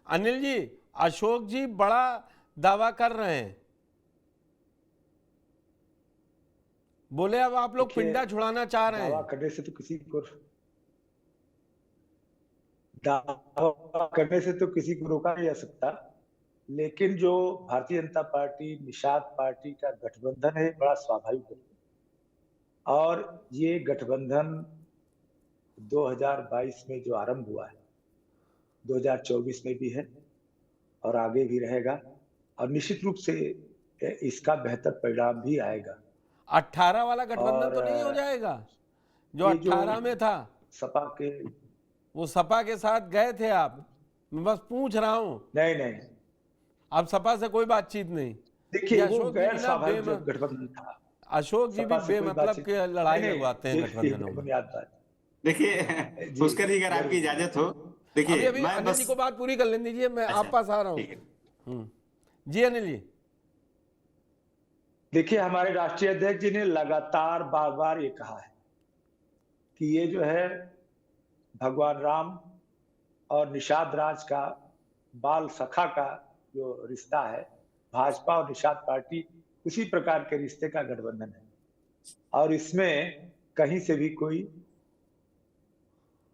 अनिल जी, अशोक जी बड़ा दावा कर रहे हैं, बोले अब आप लोग देखिए, पिंडा छुड़ाना चाह रहे दावा हैं। करने से तो किसी को दावा करने से तो किसी को रोका नहीं जा सकता, लेकिन जो भारतीय जनता पार्टी निषाद पार्टी का गठबंधन है, बड़ा स्वाभाविक गठबंधन। और ये गठबंधन 2022 में जो आरंभ हुआ है, 2024 में भी है और आगे भी रहेगा, और निश्चित रूप से इसका बेहतर परिणाम भी आएगा। 18 वाला गठबंधन और तो नहीं हो जाएगा जो ये जो 18 में था? सपा के वो सपा के साथ गए थे आप, मैं बस पूछ रहा हूं। नहीं नहीं, अब सपा से कोई बातचीत नहीं? ये देखिए वो अशोक जी गैर भी ना स्वाभाविक जब गठबंधन था, अशोक जी भी सपा से कोई बेमतलब बातचीत के नहीं लड़ाई नहीं, लगवाते हैं देखिए गठबंधनों में। बुनियाद बात। देखिए जी पुष्कर जी, अगर आपकी जरूर। इजाजत हो, अभी देखिए अभी मैं अनिल जी बस। को बात पूरी कर लेने दीजिए, मैं अच्छा आप पास आ रहा ठीक है। हूँ। जी अनिल जी। देखिए, हमारे राष्ट्रीय अध्यक्ष जी ने लगातार बार बार ये कहा है कि ये जो है भगवान राम और निषाद राज का, बाल सखा का जो रिश्ता है, भाजपा और निषाद पार्टी उसी प्रकार के रिश्ते का गठबंधन है, और इसमें कहीं से भी कोई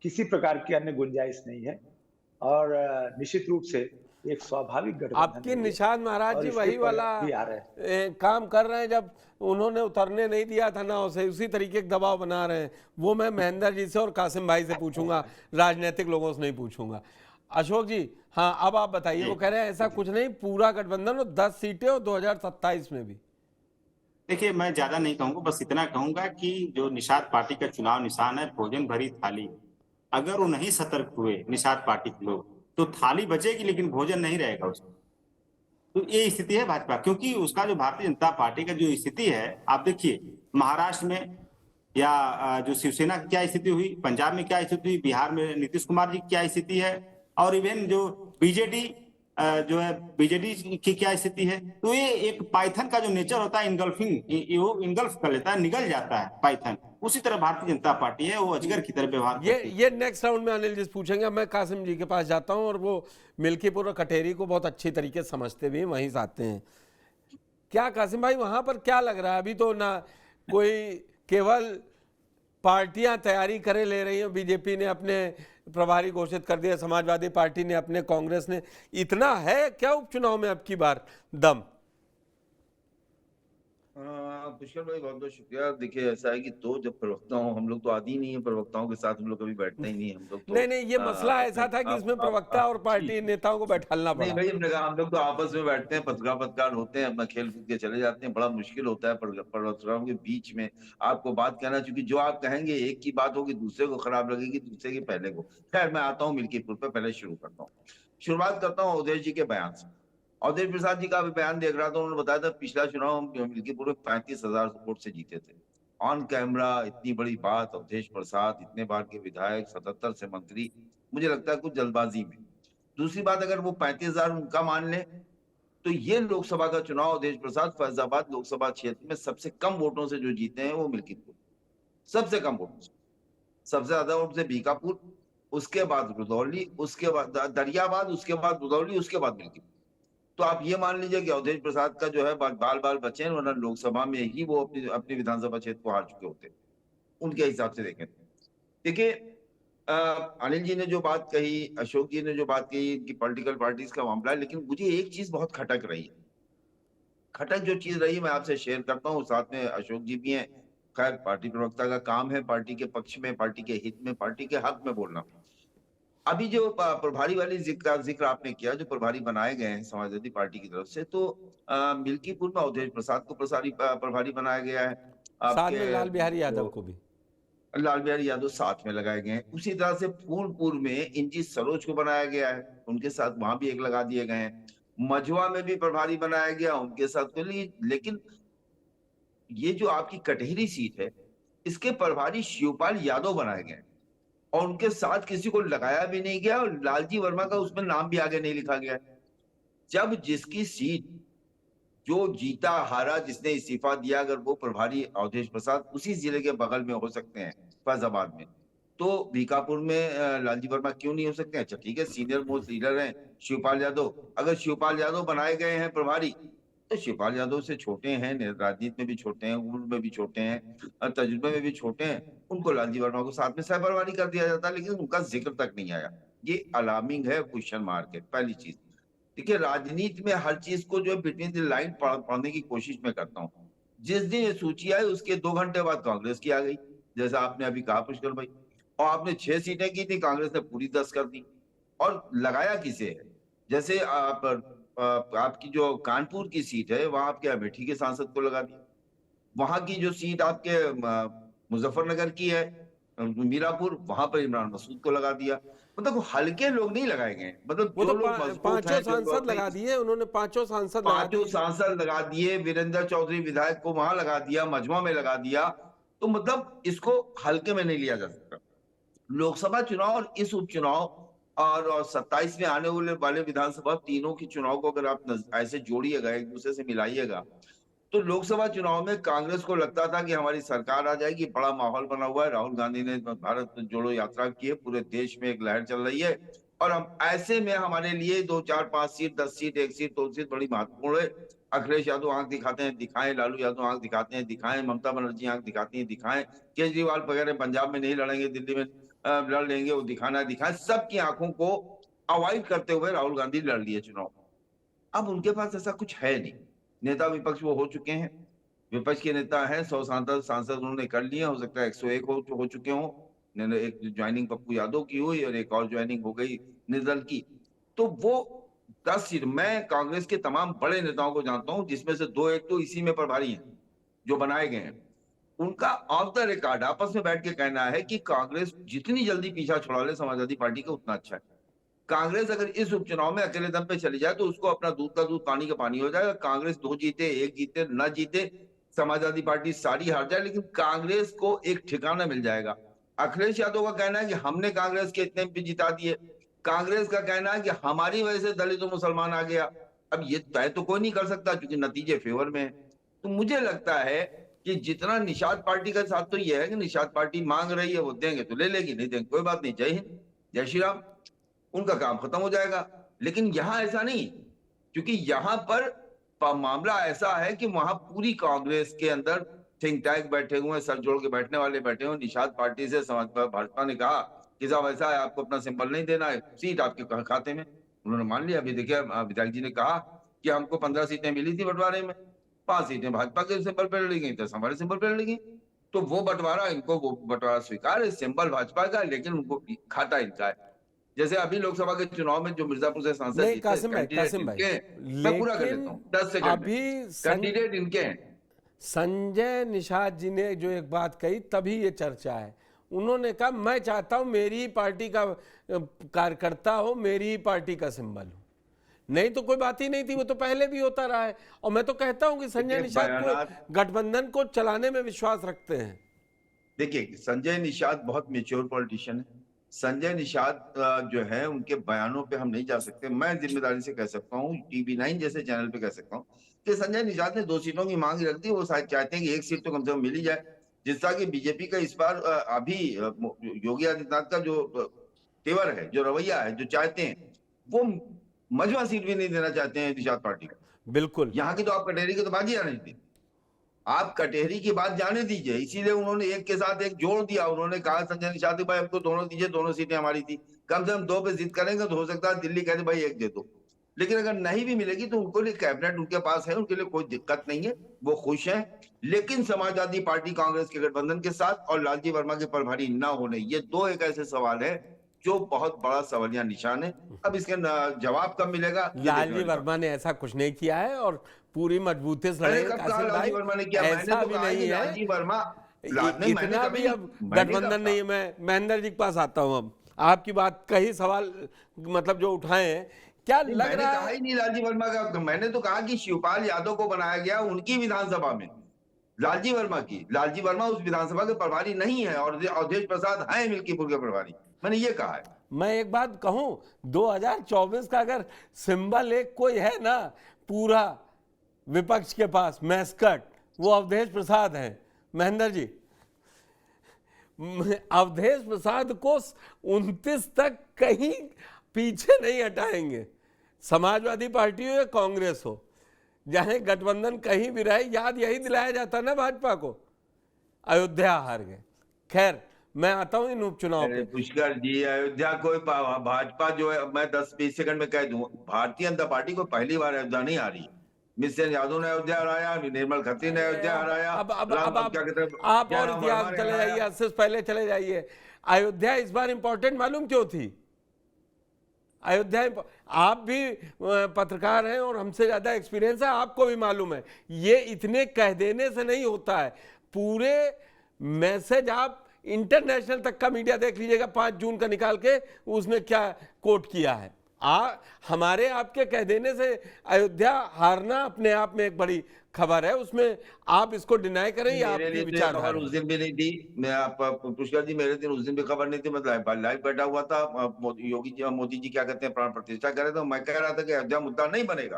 किसी प्रकार की अन्य गुंजाइश नहीं है, और निश्चित रूप से एक स्वाभाविक गठबंधन आपके है ये, निषाद महाराज और जी इसके वही वाला परिणाम भी आ रहे हैं। काम कर रहे हैं, जब उन्होंने उतरने नहीं दिया था ना उसे, उसी तरीके का दबाव बना रहे हैं। वो मैं महेंद्र जी से और कासिम भाई से पूछूंगा, राजनीतिक लोगों से नहीं पूछूंगा। अशोक जी, हाँ अब आप बताइए। वो कह रहे हैं ऐसा कुछ नहीं, पूरा गठबंधन और 10 सीटें और 2027 में भी। देखिए मैं ज्यादा नहीं कहूंगा, बस इतना कहूंगा कि जो निषाद पार्टी का चुनाव निशान है भोजन भरी थाली, अगर वो नहीं सतर्क हुए निषाद पार्टी के लोग तो थाली बचेगी लेकिन भोजन नहीं रहेगा उसमें। तो ये स्थिति है भाजपा, क्योंकि उसका जो भारतीय जनता पार्टी का जो स्थिति है, आप देखिए महाराष्ट्र में या जो शिवसेना की क्या स्थिति हुई, पंजाब में क्या स्थिति हुई, बिहार में नीतीश कुमार जी की क्या स्थिति है, और इवन जो बीजेडी जो है बीजेडी की क्या स्थिति है। तो ये एक पाइथन का जो नेचर होता है, इनगल्फिंग, वो इनगल्फ कर लेता है, निगल जाता है पाइथन। उसी तरह भारतीय जनता पार्टी है, वो अजगर की तरह व्यवहार करती है। ये नेक्स्ट राउंड में अनिल जी से पूछेंगे। मैं कासिम जी के पास जाता हूं, और वो मिल्कीपुर और कटेरी को बहुत अच्छी तरीके से समझते भी हैं, वहीं से आते हैं। क्या कासिम भाई, वहां पर क्या लग रहा है? अभी तो ना कोई, केवल पार्टियां तैयारी करे ले रही हैं। बीजेपी ने अपने प्रभारी घोषित कर दिया, समाजवादी पार्टी ने अपने, कांग्रेस ने। इतना है क्या उपचुनाव में अब की बार दम? पुष्कर भाई बहुत बहुत शुक्रिया। देखिए ऐसा है कि दो जब प्रवक्ता हो, हम लोग तो आदी नहीं है प्रवक्ताओं के साथ, हम लोग कभी बैठते ही नहीं, हम लोग तो नहीं नहीं, ये मसला अपने ऐसा था कि इसमें प्रवक्ता और पार्टी नेताओं को बैठालना नहीं पड़ा। भाई, हमने कहा हम लोग तो आपस में बैठते हैं, पत्रकार पत्रकार होते हैं, अपना खेल कूद के चले जाते हैं। बड़ा मुश्किल होता है पत्रकारों के बीच में आपको बात कहना, क्योंकि जो आप कहेंगे एक की बात होगी, दूसरे को खराब लगेगी, दूसरे की पहले को। खैर मैं आता हूँ मिल्कीपुर पे, पहले शुरू करता हूँ। शुरुआत करता हूँ अवधेश जी के बयान से। अवधेश प्रसाद जी का अभी बयान देख रहा था, उन्होंने बताया था पिछला चुनाव हम मिल्कीपुर में 35,000 वोट से जीते थे। ऑन कैमरा इतनी बड़ी बात, अवधेश प्रसाद इतने बार के विधायक, 77 से मंत्री, मुझे लगता है कुछ जल्दबाजी में। दूसरी बात, अगर वो 35,000 उनका मान ले, तो ये लोकसभा का चुनाव अवधेश प्रसाद फैजाबाद लोकसभा क्षेत्र में सबसे कम वोटों से जो जीते हैं वो मिल्कीपुर, सबसे कम वोटों से। सबसे ज्यादा वोट से बीकापुर, उसके बाद रुदौली, उसके बाद दरियाबाद, उसके बाद रुदौली, उसके बाद मिल्कीपुर। तो आप ये मान लीजिए कि अवधेश प्रसाद का जो है बाल बाल बचे हैं, वरना लोकसभा में ही वो अपनी विधानसभा क्षेत्र को हार चुके होते उनके हिसाब से देखें। देखिए अनिल जी ने जो बात कही, अशोक जी ने जो बात कही कि पॉलिटिकल पार्टीज का मामला है, लेकिन मुझे एक चीज बहुत खटक रही है। खटक जो चीज रही है मैं आपसे शेयर करता हूँ, साथ में अशोक जी भी हैं। खैर पार्टी प्रवक्ता का काम है पार्टी के पक्ष में, पार्टी के हित में, पार्टी के हक में बोलना। अभी जो प्रभारी वाली जिक्र आपने किया, जो प्रभारी बनाए गए हैं समाजवादी पार्टी की तरफ से, तो मिल्कीपुर में अवधेश प्रसाद को प्रभारी बनाया गया है। साथ आपके में लाल बिहारी यादव जो को भी। लाल बिहारी यादव साथ में लगाए गए हैं। उसी तरह से फूलपुर में इंजी सरोज को बनाया गया है, उनके साथ वहां भी एक लगा दिए गए हैं। मझवा में भी प्रभारी बनाया गया, उनके साथ तो लेकिन ये जो आपकी कटहरी सीट है, इसके प्रभारी शिवपाल यादव बनाए गए, और उनके साथ किसी को लगाया भी नहीं गया, और लालजी वर्मा का उसमें नाम भी आगे नहीं लिखा गया। जब जिसकी सीट, जो जीता हारा, जिसने इस्तीफा दिया, अगर वो प्रभारी अवधेश प्रसाद उसी जिले के बगल में हो सकते हैं फैजाबाद में, तो बीकापुर में लालजी वर्मा क्यों नहीं हो सकते? अच्छा ठीक है, सीनियर मोस्ट लीडर हैं शिवपाल यादव। अगर शिवपाल यादव बनाए गए हैं प्रभारी, तो शिवपाल यादव से छोटे हैं, राजनीति में भी छोटे हैं, उम्र में भी छोटे हैं, तजुर्बे में भी छोटे हैं, उनको लालजी वर्मा को साथ में सह प्रभारी कर दिया जाता, लेकिन उनका जिक्र तक नहीं आया। ये अलार्मिंग है, क्वेश्चन मार्क है। पहली चीज देखिए, राजनीति में हर चीज को जो है बिटवीन द लाइन पढ़ने की कोशिश में करता हूँ। जिस दिन ये सूची आई उसके 2 घंटे बाद कांग्रेस की आ गई, जैसा आपने अभी कहा पुष्कर भाई, और आपने 6 सीटें की थी, कांग्रेस ने पूरी 10 कर दी। और लगाया किसे है? जैसे आपकी जो कानपुर की सीट है, वहां आपके अमेठी के सांसद को लगा दिया। वहां की जो सीट आपके मुजफ्फरनगर की है, मीरापुर, वहां पर इमरान मसूद को लगा दिया। मतलब हल्के लोग नहीं लगाए गए, मतलब वो जो तो लोग मजबूत पांचों हैं, जो सांसद अपनी लगा दिए उन्होंने, पांचों सांसद लगा पांचों दिए। सांसद लगा दिए, वीरेंद्र चौधरी विधायक को वहां लगा दिया, मजमा में लगा दिया। तो मतलब इसको हल्के में नहीं लिया जा सकता। लोकसभा चुनाव और इस उपचुनाव और 27 में आने वाले विधानसभा, तीनों के चुनाव को अगर आप ऐसे जोड़िएगा, एक दूसरे से मिलाइएगा, तो लोकसभा चुनाव में कांग्रेस को लगता था कि हमारी सरकार आ जाएगी, बड़ा माहौल बना हुआ है, राहुल गांधी ने भारत जोड़ो यात्रा की है, पूरे देश में एक लहर चल रही है, और हम ऐसे में हमारे लिए 2, 4, 5 सीट, 10 सीट, 1 सीट, 2 सीट बड़ी महत्वपूर्ण है। अखिलेश यादव आंख दिखाते हैं, दिखाएं, लालू यादव आंख दिखाते हैं, दिखाएं, ममता बनर्जी आंख दिखाती हैं, दिखाएं, केजरीवाल वगैरह पंजाब में नहीं लड़ेंगे, दिल्ली में लड़ लेंगे, वो दिखाना दिखाएं। सबकी आंखों को अवॉइड करते हुए राहुल गांधी लड़ लिए चुनाव। अब उनके पास ऐसा कुछ है नहीं, नेता विपक्ष वो हो चुके हैं, विपक्ष के नेता हैं, 100 सांसद उन्होंने कर लिए, हो सकता है 101 हो चुके हों। एक ज्वाइनिंग पप्पू यादव की हुई और एक और ज्वाइनिंग हो गई निर्दल की। तो वो 10 सीट, मैं कांग्रेस के तमाम बड़े नेताओं को जानता हूं, जिसमें से 2 एक तो इसी में प्रभारी हैं जो बनाए गए हैं। उनका ऑफ द रिकॉर्ड आपस में बैठ के कहना है कि कांग्रेस जितनी जल्दी पीछा छुड़ा ले समाजवादी पार्टी का, उतना अच्छा है। कांग्रेस अगर इस उपचुनाव में अकेले दम पे चली जाए तो उसको अपना दूध का दूध पानी का पानी हो जाएगा। कांग्रेस 2 जीते, 1 जीते, न जीते, समाजवादी पार्टी सारी हार जाए, लेकिन कांग्रेस को एक ठिकाना मिल जाएगा। अखिलेश यादव का कहना है कि हमने कांग्रेस के इतने एमपी जिता दिए, कांग्रेस का कहना है कि हमारी वजह से दलित और मुसलमान आ गया। अब ये तय तो कोई नहीं कर सकता क्योंकि नतीजे फेवर में है। तो मुझे लगता है कि जितना निषाद पार्टी का साथ, तो ये है कि निषाद पार्टी मांग रही है, वो देंगे तो ले लेगी, नहीं देंगे कोई बात नहीं, जय हिंद, जय श्री राम, उनका काम खत्म हो जाएगा। लेकिन यहां ऐसा नहीं, क्योंकि यहां पर मामला ऐसा है कि वहां पूरी कांग्रेस के अंदर थिंक टैंक बैठे हुए हैं, सर जोड़ के बैठने वाले बैठे हुए। निषाद पार्टी से भाजपा ने कहा कि साहब ऐसा है, आपको अपना सिंबल नहीं देना है, सीट आपके खाते में। उन्होंने मान लिया। अभी देखिए, विधायक जी ने कहा कि हमको 15 सीटें मिली थी बंटवारे में, 5 सीटें भाजपा के सिंबल पर लड़ी गई, 10 हमारे सिंबल पर लड़ी गई। तो वो बंटवारा, इनको वो बंटवारा स्वीकार है, सिंबल भाजपा का, लेकिन उनको खाता इनका है। जैसे अभी लोकसभा के चुनाव में जो मिर्जापुर से सांसद नहीं जीते, कासिम भाई, मैं पूरा कर लेता हूँ 10 सेकंड अभी कैंडिडेट इनके हैं। संजय निषाद जी ने जो एक बात कही, तभी ये चर्चा है। उन्होंने कहा मैं चाहता हूं मेरी ही पार्टी का कार्यकर्ता हो, मेरी ही पार्टी का सिंबल हो। नहीं तो कोई बात ही नहीं थी, वो तो पहले भी होता रहा है। और मैं तो कहता हूं कि संजय निषाद को गठबंधन को चलाने में विश्वास रखते हैं। देखिए, संजय निषाद बहुत मेच्योर पॉलिटिशियन है। संजय निषाद जो है, उनके बयानों पे हम नहीं जा सकते। मैं जिम्मेदारी से कह सकता हूँ, TV9 जैसे चैनल पे कह सकता हूँ कि संजय निषाद ने 2 सीटों की मांग रख दी। वो शायद चाहते हैं कि 1 सीट तो कम से कम मिल ही जाए। जिस तरह की बीजेपी का इस बार अभी योगी आदित्यनाथ का जो तेवर है, जो रवैया है, जो चाहते हैं, वो मजमा सीट भी नहीं देना चाहते हैं निषाद पार्टी को। बिल्कुल, यहाँ की तो आप कटेरी की तो बात ही आने दी, आप कटेरी की बात जाने दीजिए। इसीलिए उन्होंने एक के साथ एक जोड़ दिया। उन्होंने कहा संजय निषाद भाई हमको दोनों दीजिए, दोनों सीटें हमारी थी, कम से कम 2 पे जिद करेंगे तो हो सकता है दिल्ली कहते भाई 1 दे दो। लेकिन अगर नहीं भी मिलेगी तो उनको लिए कैबिनेट उनके पास है, उनके लिए कोई दिक्कत नहीं है, वो खुश हैं। लेकिन समाजवादी पार्टी कांग्रेस के गठबंधन के साथ और लालजी वर्मा के प्रभारी न होने, ये 2 एक ऐसे सवाल है जो बहुत बड़ा सवालिया निशान है। अब इसके जवाब कब मिलेगा? लालजी वर्मा ने ऐसा कुछ नहीं किया है और पूरी मजबूती से लड़े। लालजी वर्मा ने किया? ऐसा भी नहीं है, लालजी वर्मा इतना भी अब गठबंधन नहीं है। मैं महेंद्र जी के पास आता हूं। अब आपकी बात, कई सवाल मतलब जो उठाए हैं, क्या लग रहा है? कहा ही नहीं लालजी वर्मा का। मैंने तो कहा कि शिवपाल यादव को बनाया गया उनकी विधानसभा में, लालजी वर्मा की। लालजी वर्मा उस विधानसभा के प्रभारी नहीं है और अवधेश प्रसाद है मिल्कीपुर के प्रभारी, मैंने ये कहा है। मैं एक बात कहूं, 2024 का अगर सिंबल एक कोई है ना पूरा विपक्ष के पास, मैस्कट, वो अवधेश प्रसाद है। महेंद्र जी, अवधेश प्रसाद को 29 तक कहीं पीछे नहीं हटाएंगे, समाजवादी पार्टी हो या कांग्रेस हो, चाहे गठबंधन कहीं भी रहे। याद यही दिलाया जाता ना भाजपा को, अयोध्या हार गए। खैर, मैं आता हूं इन उपचुनाव पे। पुष्कर जी, अयोध्या कोई भाजपा जो है, मैं 10-20 सेकंड में कह दूं, भारतीय जनता पार्टी को पहली बार अयोध्या नहीं हारी। मिशन यादव ने अयोध्या हराया, निर्मल खत्री ने अयोध्या हराया, अब क्या कहते हैं, आप और जयराम इतिहास वर्मा ने चले हराया। जाइए, इससे पहले चले जाइए। अयोध्या इस बार इंपॉर्टेंट मालूम क्यों थी? अयोध्या, आप भी पत्रकार हैं और हमसे ज्यादा एक्सपीरियंस है, आपको भी मालूम है, ये इतने कह देने से नहीं होता है। पूरे मैसेज आप इंटरनेशनल तक का मीडिया देख लीजिएगा, 5 जून का निकाल के उसने क्या कोट किया है। हमारे आपके कह देने से अयोध्या हारना अपने आप में एक बड़ी खबर है, उसमें आप इसको डिनाई करें या आपकी विचारधारा? उस दिन भी नहीं थी। मैं आप पुष्कर जी, मेरे दिन उस दिन भी खबर नहीं थी। मतलब लाइव बैठा हुआ था, योगी जी, मोदी जी क्या कहते हैं, प्राण प्रतिष्ठा कर रहे थे। मैं कह रहा था कि अयोध्या मुद्दा नहीं बनेगा,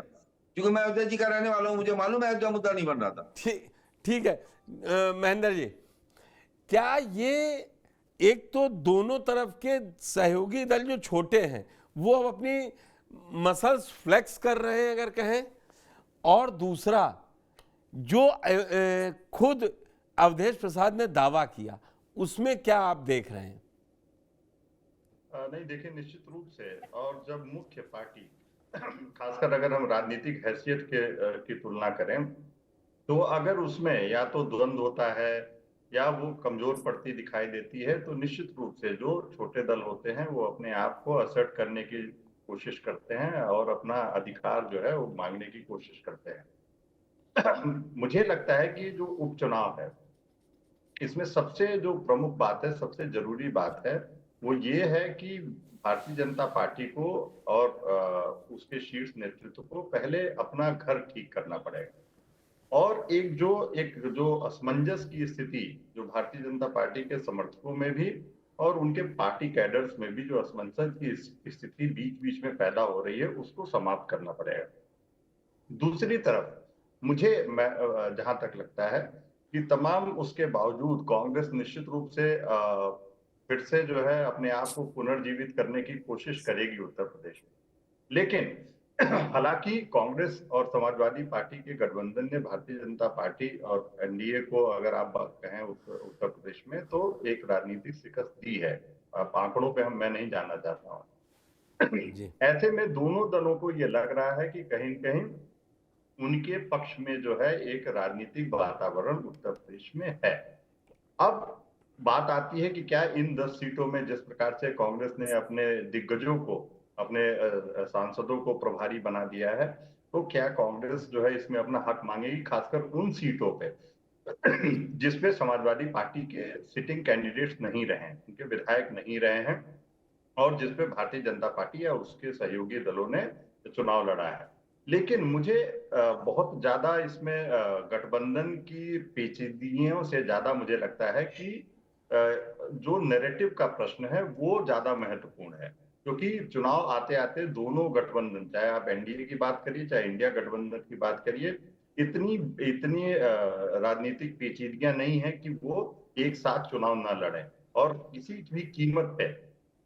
क्योंकि मैं अयोध्या जी का रहने वाला हूँ, मुझे मालूम है अयोध्या मुद्दा नहीं बन रहा था। ठीक है। महेंद्र जी, क्या ये एक तो दोनों तरफ के सहयोगी दल जो छोटे हैं वो अब अपनी मसल्स फ्लेक्स कर रहे हैं अगर कहें, और दूसरा जो खुद अवधेश प्रसाद ने दावा किया, उसमें क्या आप देख रहे हैं? नहीं, देखिए, निश्चित रूप से, और जब मुख्य पार्टी खासकर अगर हम राजनीतिक हैसियत की तुलना करें, तो अगर उसमें या तो द्वंद्व होता है या वो कमजोर पड़ती दिखाई देती है, तो निश्चित रूप से जो छोटे दल होते हैं वो अपने आप को असर्ट करने की कोशिश करते हैं और अपना अधिकार जो है वो मांगने की कोशिश करते हैं। मुझे लगता है कि जो उपचुनाव है, इसमें सबसे जो प्रमुख बात है, सबसे जरूरी बात है, वो ये है कि भारतीय जनता पार्टी को और उसके शीर्ष नेतृत्व को पहले अपना घर ठीक करना पड़ेगा। और एक जो असमंजस की स्थिति जो भारतीय जनता पार्टी के समर्थकों में भी और उनके पार्टी कैडर्स में भी जो असमंजस की स्थिति बीच बीच में पैदा हो रही है, उसको समाप्त करना पड़ेगा। दूसरी तरफ मुझे जहां तक लगता है कि तमाम उसके बावजूद कांग्रेस निश्चित रूप से फिर से जो है अपने आप को पुनर्जीवित करने की कोशिश करेगी उत्तर प्रदेश में। लेकिन हालांकि कांग्रेस और समाजवादी पार्टी के गठबंधन ने भारतीय जनता पार्टी और एनडीए को, अगर आप बात कहें उत्तर प्रदेश में, तो एक राजनीतिक शिकस्त दी है। आंकड़ों पे मैं नहीं जाना चाहता हूँ। ऐसे में दोनों दलों को ये लग रहा है कि कहीं न कहीं उनके पक्ष में जो है एक राजनीतिक वातावरण उत्तर प्रदेश में है। अब बात आती है कि क्या इन 10 सीटों में जिस प्रकार से कांग्रेस ने अपने दिग्गजों को, अपने सांसदों को प्रभारी बना दिया है, तो क्या कांग्रेस जो है इसमें अपना हक मांगेगी, खासकर उन सीटों पे जिसपे समाजवादी पार्टी के सिटिंग कैंडिडेट्स नहीं रहे हैं, उनके विधायक नहीं रहे हैं, और जिसपे भारतीय जनता पार्टी या उसके सहयोगी दलों ने चुनाव लड़ा है। लेकिन मुझे बहुत ज्यादा इसमें गठबंधन की पेचीदगियों से ज्यादा मुझे लगता है कि जो नैरेटिव का प्रश्न है वो ज्यादा महत्वपूर्ण है, क्योंकि चुनाव आते आते दोनों गठबंधन, चाहे आप एनडीए की बात करिए चाहे इंडिया गठबंधन की बात करिए, इतनी राजनीतिक पेचीदगियां नहीं है कि वो एक साथ चुनाव ना लड़े और किसी भी कीमत पे